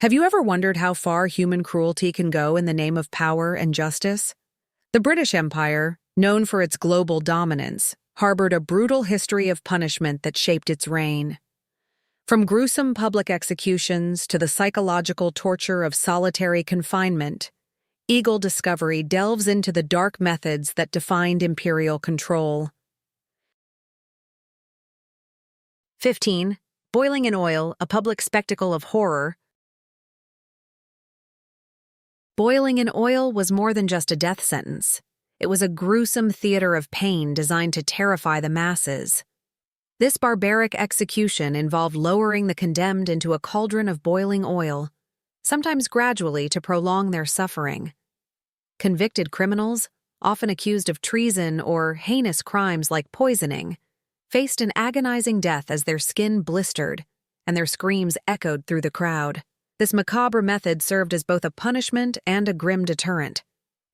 Have you ever wondered how far human cruelty can go in the name of power and justice? The British Empire, known for its global dominance, harbored a brutal history of punishment that shaped its reign. From gruesome public executions to the psychological torture of solitary confinement, Eagle Discovery delves into the dark methods that defined imperial control. 15. Boiling in oil, a public spectacle of horror. Boiling in oil was more than just a death sentence. It was a gruesome theater of pain designed to terrify the masses. This barbaric execution involved lowering the condemned into a cauldron of boiling oil, sometimes gradually to prolong their suffering. Convicted criminals, often accused of treason or heinous crimes like poisoning, faced an agonizing death as their skin blistered and their screams echoed through the crowd. This macabre method served as both a punishment and a grim deterrent.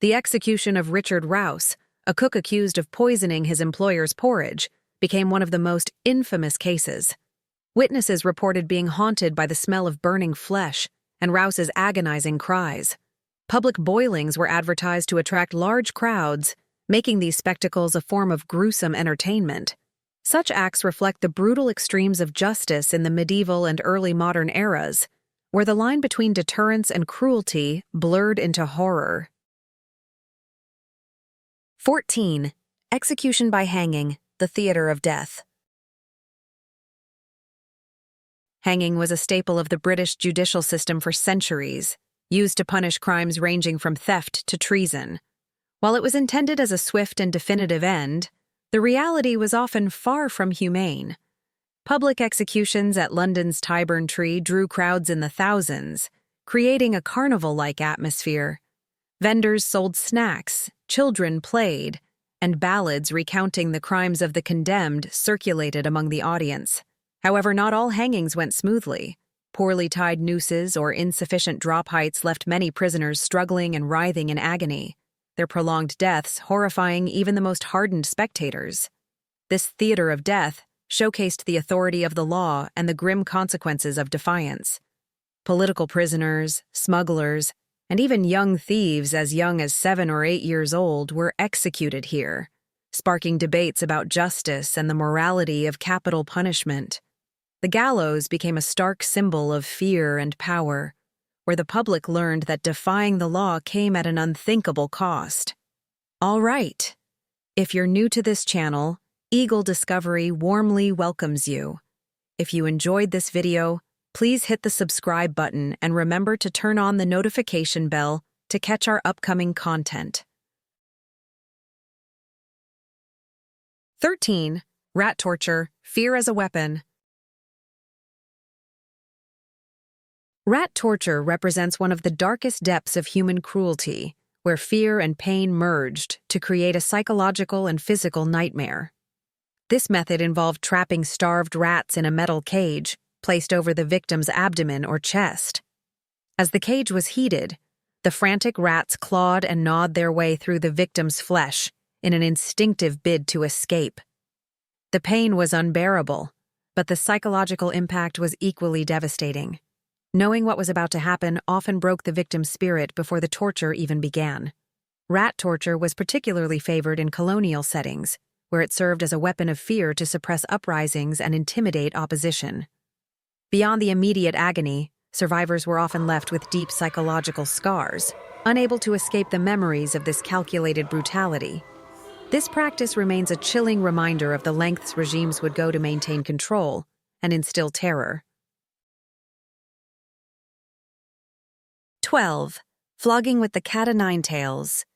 The execution of Richard Rouse, a cook accused of poisoning his employer's porridge, became one of the most infamous cases. Witnesses reported being haunted by the smell of burning flesh and Rouse's agonizing cries. Public boilings were advertised to attract large crowds, making these spectacles a form of gruesome entertainment. Such acts reflect the brutal extremes of justice in the medieval and early modern eras, where the line between deterrence and cruelty blurred into horror. 14. Execution by hanging, the theater of death. Hanging was a staple of the British judicial system for centuries, used to punish crimes ranging from theft to treason. While it was intended as a swift and definitive end, the reality was often far from humane. Public executions at London's Tyburn Tree drew crowds in the thousands, creating a carnival-like atmosphere. Vendors sold snacks, children played, and ballads recounting the crimes of the condemned circulated among the audience. However, not all hangings went smoothly. Poorly tied nooses or insufficient drop heights left many prisoners struggling and writhing in agony, their prolonged deaths horrifying even the most hardened spectators. This theater of death showcased the authority of the law and the grim consequences of defiance. Political prisoners, smugglers, and even young thieves as young as 7 or 8 years old were executed here, sparking debates about justice and the morality of capital punishment. The gallows became a stark symbol of fear and power, where the public learned that defying the law came at an unthinkable cost. All right, if you're new to this channel, Eagle Discovery warmly welcomes you. If you enjoyed this video, please hit the subscribe button and remember to turn on the notification bell to catch our upcoming content. 13. Rat torture, fear as a weapon. Rat torture represents one of the darkest depths of human cruelty, where fear and pain merged to create a psychological and physical nightmare. This method involved trapping starved rats in a metal cage placed over the victim's abdomen or chest. As the cage was heated, the frantic rats clawed and gnawed their way through the victim's flesh in an instinctive bid to escape. The pain was unbearable, but the psychological impact was equally devastating. Knowing what was about to happen often broke the victim's spirit before the torture even began. Rat torture was particularly favored in colonial settings, where it served as a weapon of fear to suppress uprisings and intimidate opposition. Beyond the immediate agony, survivors were often left with deep psychological scars, unable to escape the memories of this calculated brutality. This practice remains a chilling reminder of the lengths regimes would go to maintain control and instill terror. 12. Flogging with the cat-o'-nine-tails.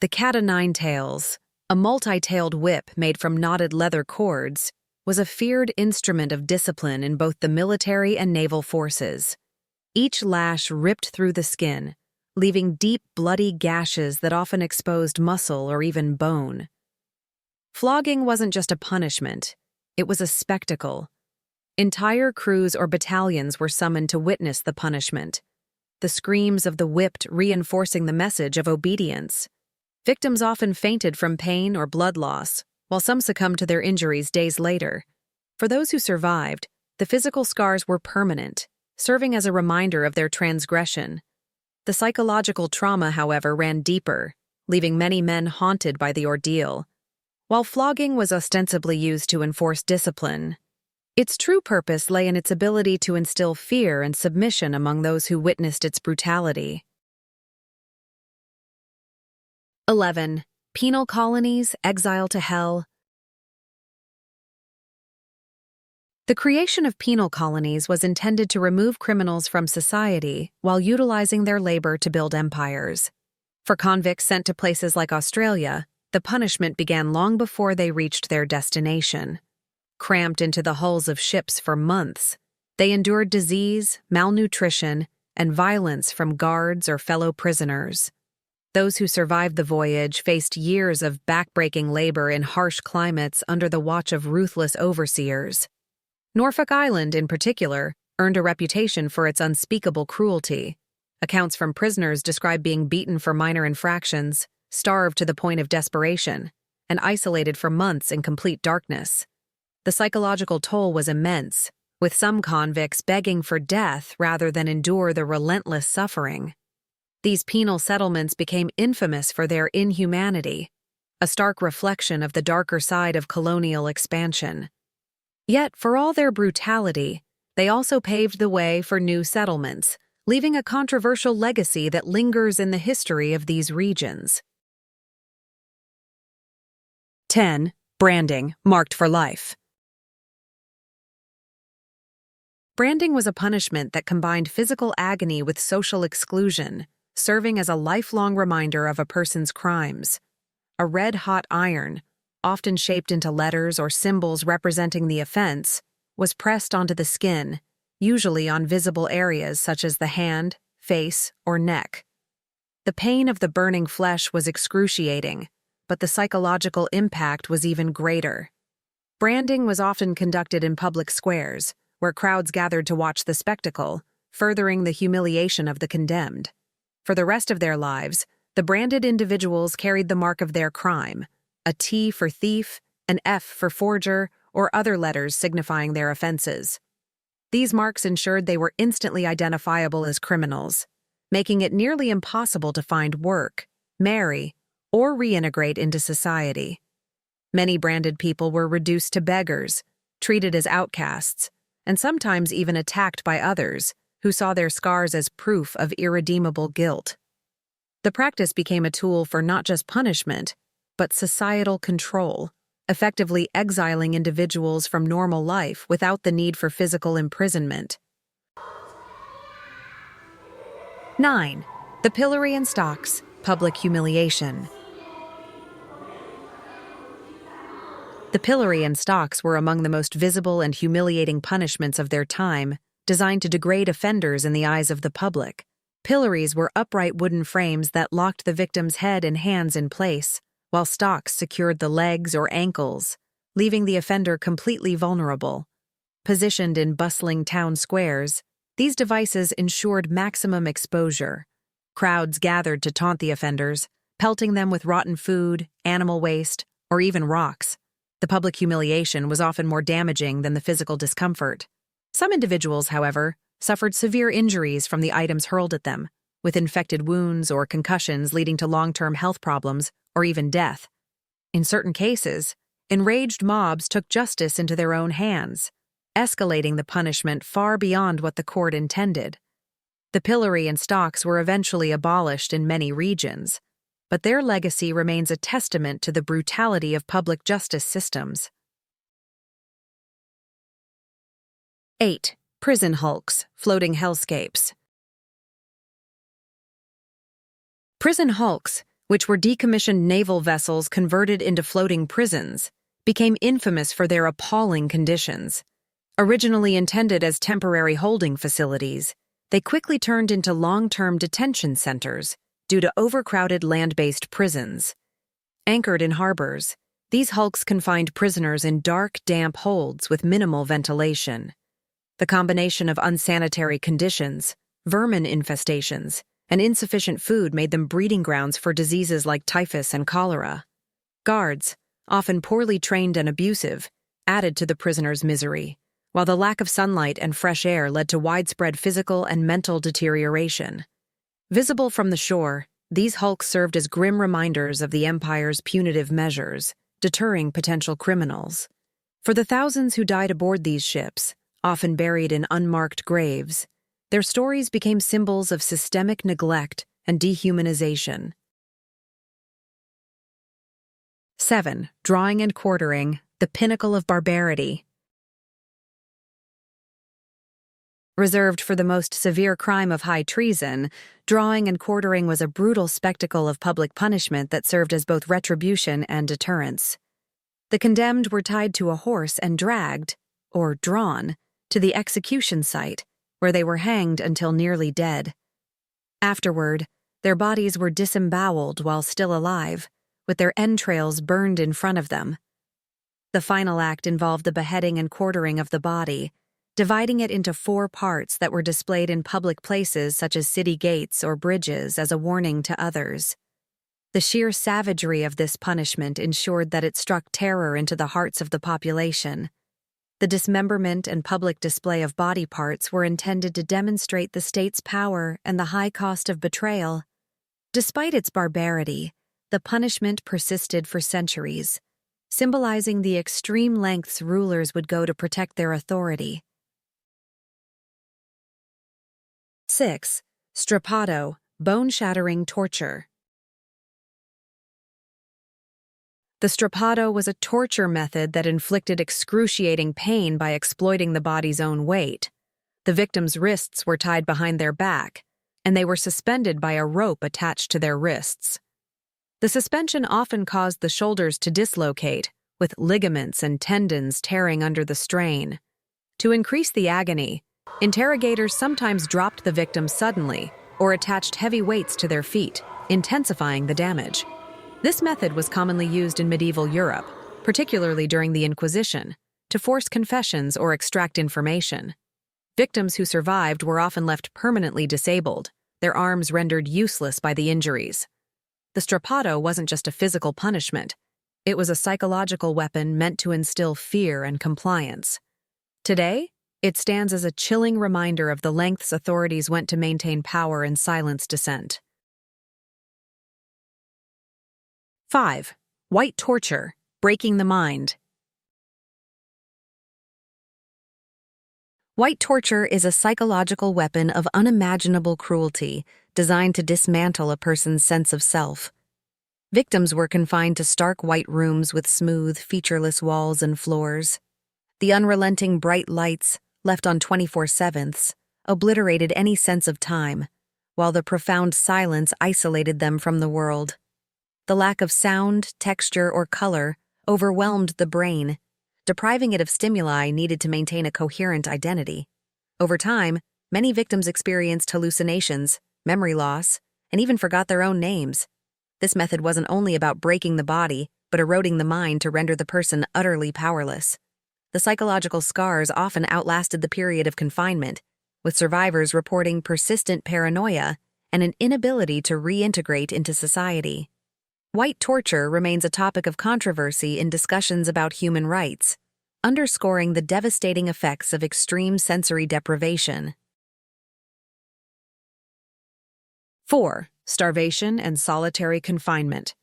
The cat-o'-nine-tails, a multi-tailed whip made from knotted leather cords, was a feared instrument of discipline in both the military and naval forces. Each lash ripped through the skin, leaving deep, bloody gashes that often exposed muscle or even bone. Flogging wasn't just a punishment, it was a spectacle. Entire crews or battalions were summoned to witness the punishment, the screams of the whipped reinforcing the message of obedience. Victims often fainted from pain or blood loss, while some succumbed to their injuries days later. For those who survived, The physical scars were permanent, serving as a reminder of their transgression. The psychological trauma, however, ran deeper, leaving many men haunted by the ordeal. While flogging was ostensibly used to enforce discipline, its true purpose lay in its ability to instill fear and submission among those who witnessed its brutality. 11. Penal Colonies, Exile to Hell. The creation of penal colonies was intended to remove criminals from society while utilizing their labor to build empires. For convicts sent to places like Australia, the punishment began long before they reached their destination. Cramped into the hulls of ships for months, they endured disease, malnutrition, and violence from guards or fellow prisoners. Those who survived the voyage faced years of backbreaking labor in harsh climates under the watch of ruthless overseers. Norfolk Island, in particular, earned a reputation for its unspeakable cruelty. Accounts from prisoners describe being beaten for minor infractions, starved to the point of desperation, and isolated for months in complete darkness. The psychological toll was immense, with some convicts begging for death rather than endure the relentless suffering. These penal settlements became infamous for their inhumanity, a stark reflection of the darker side of colonial expansion. Yet, for all their brutality, they also paved the way for new settlements, leaving a controversial legacy that lingers in the history of these regions. 10. Branding, marked for life. Branding was a punishment that combined physical agony with social exclusion, serving as a lifelong reminder of a person's crimes. A red-hot iron, often shaped into letters or symbols representing the offense, was pressed onto the skin, usually on visible areas such as the hand, face, or neck. The pain of the burning flesh was excruciating, but the psychological impact was even greater. Branding was often conducted in public squares, where crowds gathered to watch the spectacle, furthering the humiliation of the condemned. For the rest of their lives, the branded individuals carried the mark of their crime, a T for thief, an F for forger, or other letters signifying their offenses. These marks ensured they were instantly identifiable as criminals, making it nearly impossible to find work, marry, or reintegrate into society. Many branded people were reduced to beggars, treated as outcasts, and sometimes even attacked by others who saw their scars as proof of irredeemable guilt. The practice became a tool for not just punishment, but societal control, effectively exiling individuals from normal life without the need for physical imprisonment. 9. The pillory and stocks, public humiliation. The pillory and stocks were among the most visible and humiliating punishments of their time, designed to degrade offenders in the eyes of the public. Pillories were upright wooden frames that locked the victim's head and hands in place, while stocks secured the legs or ankles, leaving the offender completely vulnerable. Positioned in bustling town squares, these devices ensured maximum exposure. Crowds gathered to taunt the offenders, pelting them with rotten food, animal waste, or even rocks. The public humiliation was often more damaging than the physical discomfort. Some individuals, however, suffered severe injuries from the items hurled at them, with infected wounds or concussions leading to long-term health problems or even death. In certain cases, enraged mobs took justice into their own hands, escalating the punishment far beyond what the court intended. The pillory and stocks were eventually abolished in many regions, but their legacy remains a testament to the brutality of public justice systems. 8. Prison hulks, floating hellscapes. Prison hulks, which were decommissioned naval vessels converted into floating prisons, became infamous for their appalling conditions. Originally intended as temporary holding facilities, they quickly turned into long-term detention centers due to overcrowded land-based prisons. Anchored in harbors, these hulks confined prisoners in dark, damp holds with minimal ventilation. The combination of unsanitary conditions, vermin infestations, and insufficient food made them breeding grounds for diseases like typhus and cholera. Guards, often poorly trained and abusive, added to the prisoners' misery, while the lack of sunlight and fresh air led to widespread physical and mental deterioration. Visible from the shore, these hulks served as grim reminders of the Empire's punitive measures, deterring potential criminals. For the thousands who died aboard these ships, often buried in unmarked graves, their stories became symbols of systemic neglect and dehumanization. 7. Drawing and quartering, the pinnacle of barbarity. Reserved for the most severe crime of high treason, drawing and quartering was a brutal spectacle of public punishment that served as both retribution and deterrence. The condemned were tied to a horse and dragged, or drawn, to the execution site, where they were hanged until nearly dead. Afterward, their bodies were disemboweled while still alive, with their entrails burned in front of them. The final act involved the beheading and quartering of the body, dividing it into 4 parts that were displayed in public places such as city gates or bridges as a warning to others. The sheer savagery of this punishment ensured that it struck terror into the hearts of the population. The dismemberment and public display of body parts were intended to demonstrate the state's power and the high cost of betrayal. Despite its barbarity, the punishment persisted for centuries, symbolizing the extreme lengths rulers would go to protect their authority. 6. Strappado, bone-shattering torture. The strappado was a torture method that inflicted excruciating pain by exploiting the body's own weight. The victim's wrists were tied behind their back, and they were suspended by a rope attached to their wrists. The suspension often caused the shoulders to dislocate, with ligaments and tendons tearing under the strain. To increase the agony, interrogators sometimes dropped the victim suddenly or attached heavy weights to their feet, intensifying the damage. This method was commonly used in medieval Europe, particularly during the Inquisition, to force confessions or extract information. Victims who survived were often left permanently disabled, their arms rendered useless by the injuries. The strappado wasn't just a physical punishment. It was a psychological weapon meant to instill fear and compliance. Today, it stands as a chilling reminder of the lengths authorities went to maintain power and silence dissent. 5. White torture, breaking the mind. White torture is a psychological weapon of unimaginable cruelty designed to dismantle a person's sense of self. Victims were confined to stark white rooms with smooth, featureless walls and floors. The unrelenting bright lights, left on 24/7, obliterated any sense of time, while the profound silence isolated them from the world. The lack of sound, texture, or color overwhelmed the brain, depriving it of stimuli needed to maintain a coherent identity. Over time, many victims experienced hallucinations, memory loss, and even forgot their own names. This method wasn't only about breaking the body, but eroding the mind to render the person utterly powerless. The psychological scars often outlasted the period of confinement, with survivors reporting persistent paranoia and an inability to reintegrate into society. White torture remains a topic of controversy in discussions about human rights, underscoring the devastating effects of extreme sensory deprivation. 4. Starvation and solitary confinement.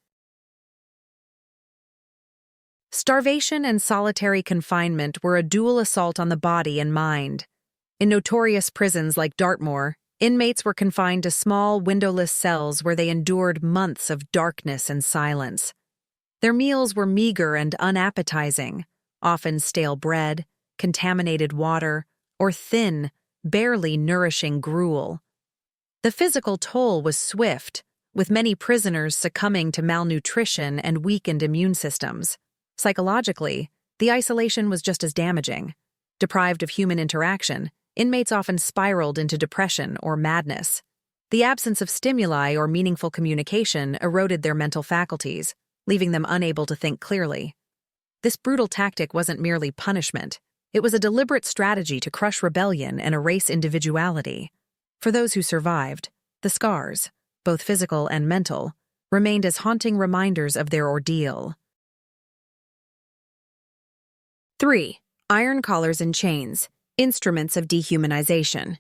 Starvation and solitary confinement were a dual assault on the body and mind. In notorious prisons like Dartmoor, inmates were confined to small, windowless cells where they endured months of darkness and silence. Their meals were meager and unappetizing, often stale bread, contaminated water, or thin, barely nourishing gruel. The physical toll was swift, with many prisoners succumbing to malnutrition and weakened immune systems. Psychologically, the isolation was just as damaging. Deprived of human interaction, inmates often spiraled into depression or madness. The absence of stimuli or meaningful communication eroded their mental faculties, leaving them unable to think clearly. This brutal tactic wasn't merely punishment. It was a deliberate strategy to crush rebellion and erase individuality. For those who survived, the scars, both physical and mental, remained as haunting reminders of their ordeal. 3. Iron collars and chains, instruments of dehumanization.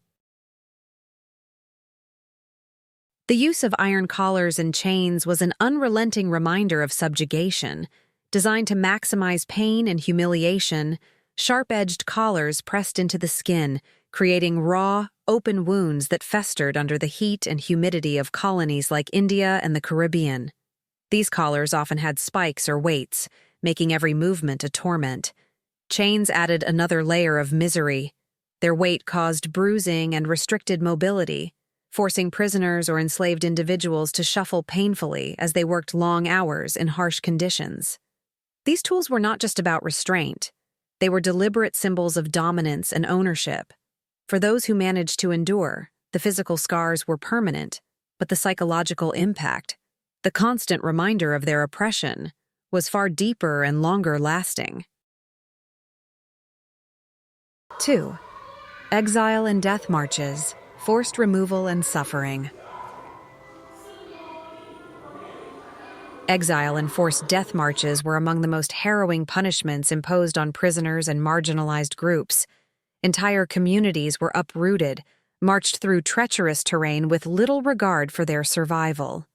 The use of iron collars and chains was an unrelenting reminder of subjugation. Designed to maximize pain and humiliation, sharp-edged collars pressed into the skin, creating raw, open wounds that festered under the heat and humidity of colonies like India and the Caribbean. These collars often had spikes or weights, making every movement a torment. Chains added another layer of misery. Their weight caused bruising and restricted mobility, forcing prisoners or enslaved individuals to shuffle painfully as they worked long hours in harsh conditions. These tools were not just about restraint. They were deliberate symbols of dominance and ownership. For those who managed to endure, the physical scars were permanent, but the psychological impact, the constant reminder of their oppression, was far deeper and longer lasting. 2. Exile and death marches, forced removal and suffering. Exile and forced death marches were among the most harrowing punishments imposed on prisoners and marginalized groups. Entire communities were uprooted, marched through treacherous terrain with little regard for their survival.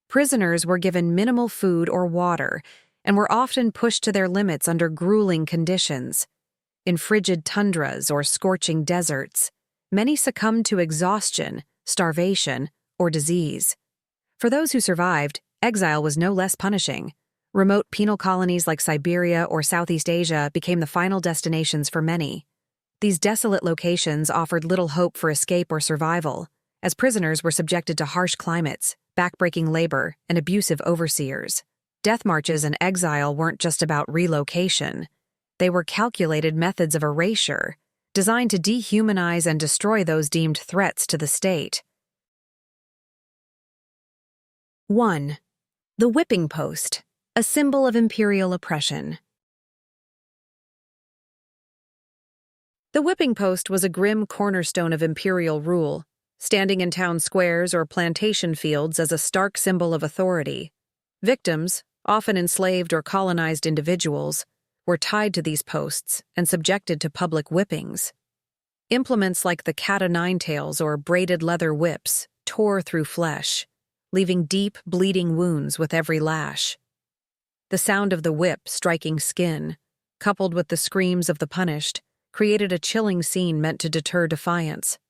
Prisoners were given minimal food or water, and were often pushed to their limits under grueling conditions. In frigid tundras or scorching deserts, many succumbed to exhaustion, starvation, or disease. For those who survived, exile was no less punishing. Remote penal colonies like Siberia or Southeast Asia became the final destinations for many. These desolate locations offered little hope for escape or survival, as prisoners were subjected to harsh climates, backbreaking labor, and abusive overseers. Death marches and exile weren't just about relocation. They were calculated methods of erasure, designed to dehumanize and destroy those deemed threats to the state. 1. The whipping post, a symbol of imperial oppression. The whipping post was a grim cornerstone of imperial rule, standing in town squares or plantation fields as a stark symbol of authority. Victims, often enslaved or colonized individuals, were tied to these posts and subjected to public whippings. Implements like the cat-o'-nine-tails or braided leather whips tore through flesh, leaving deep, bleeding wounds with every lash. The sound of the whip striking skin, coupled with the screams of the punished, created a chilling scene meant to deter defiance.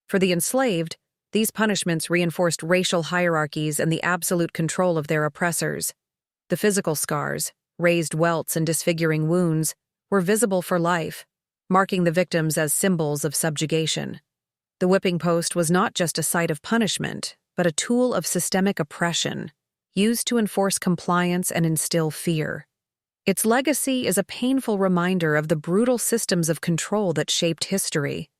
For the enslaved, these punishments reinforced racial hierarchies and the absolute control of their oppressors. The physical scars, raised welts and disfiguring wounds, were visible for life, marking the victims as symbols of subjugation. The whipping post was not just a site of punishment, but a tool of systemic oppression, used to enforce compliance and instill fear. Its legacy is a painful reminder of the brutal systems of control that shaped history.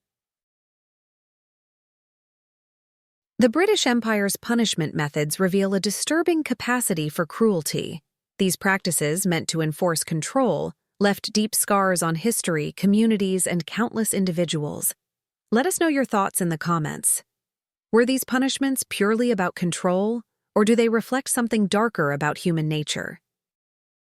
The British Empire's punishment methods reveal a disturbing capacity for cruelty. These practices, meant to enforce control, left deep scars on history, communities, and countless individuals. Let us know your thoughts in the comments. Were these punishments purely about control, or do they reflect something darker about human nature?